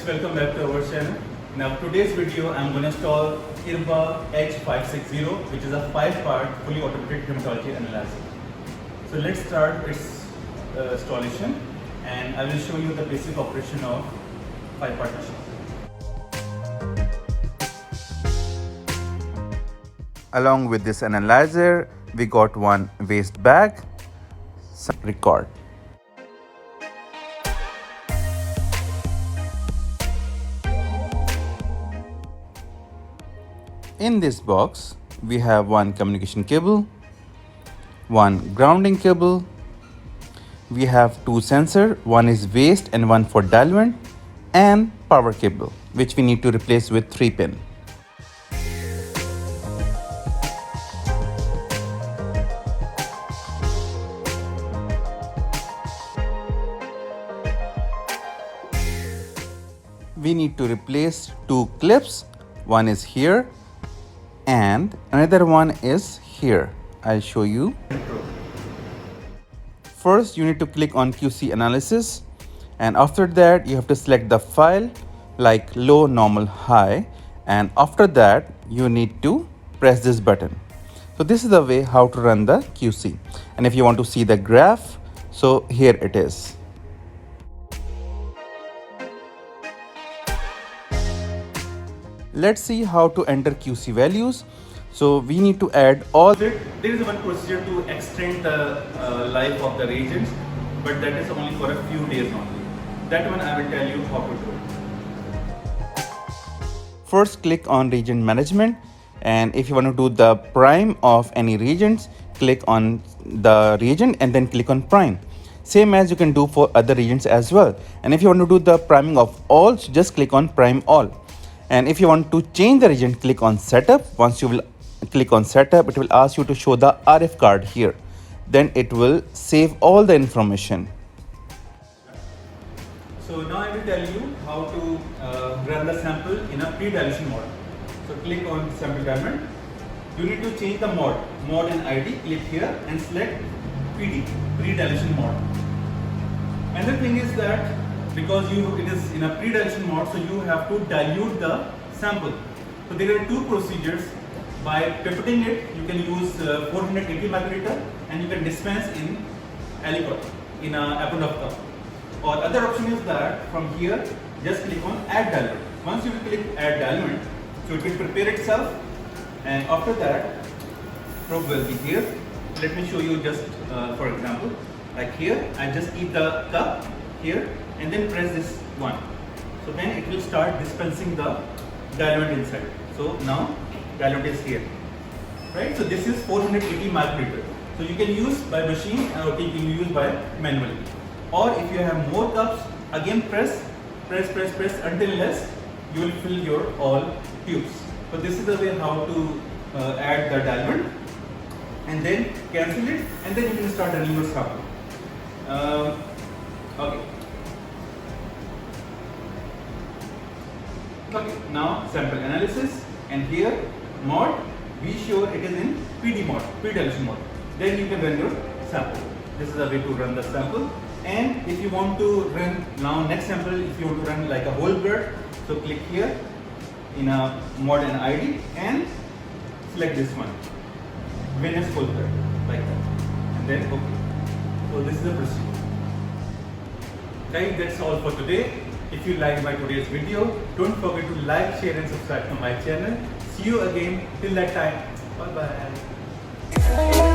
welcome back to our channel. Now today's video I'm going to install Erba H560, which is a 5-part fully automated hematology analyzer. So let's start its installation and I will show you the basic operation of 5-part machine. Along with this analyzer, we got one waste bag, some record. In this box, we have one communication cable, one grounding cable, we have two sensors, one is waste and one for diluent, and power cable, which we need to replace with 3-pin. We need to replace two clips, one is here and another one is here. I'll show you. First, you need to click on QC analysis, and after that you have to select the file like low, normal, high, and after that you need to press this button. So this is the way how to run the QC, and if you want to see the graph, so here it is. Let's see how to enter QC values. So we need to add all. There is one procedure to extend the life of the reagents, but that is only for a few days only. That one I will tell you how to do it. First, click on reagent management, and if you want to do the prime of any reagents, click on the reagent and then click on prime. Same as you can do for other reagents as well. And if you want to do the priming of all, so just click on prime all. And if you want to change the reagent, click on setup. Once you will click on setup, it will ask you to show the RF card here. Then it will save all the information. So now I will tell you how to run the sample in a pre-dilution mode. So click on sample diamond. You need to change the mode and ID. Click here and select PD, pre-dilution mode. Another thing is that because it is in a pre-dilution mode, so you have to dilute the sample. So there are two procedures. By pipetting it, you can use 480 microliter and you can dispense in aliquot, in a apple of cup. Or other option is that from here, just click on add diluent. Once you click add diluent, so it will prepare itself, and after that, probe will be here. Let me show you just for example, like here, I just keep the cup here and then press this one. So then it will start dispensing the diluent inside. So now diluent is here, right? So this is 480 microliter. So you can use by machine or you can use by manually. Or if you have more cups, again press until unless you will fill your all tubes. So this is the way how to add the diluent, and then cancel it, and then you can start running your sample. Okay, now sample analysis, and here mode, be sure it is in PD mode, pre-dilution mode. Then you can run your sample. This is the way to run the sample. And if you want to run now next sample, if you want to run like a whole blood, so click here in a mode and ID and select this one, venous whole blood, like that, and then okay. So this is the procedure. Guys, that's all for today. If you like my today's video, don't forget to like, share and subscribe to my channel. See you again. Till that time, bye bye.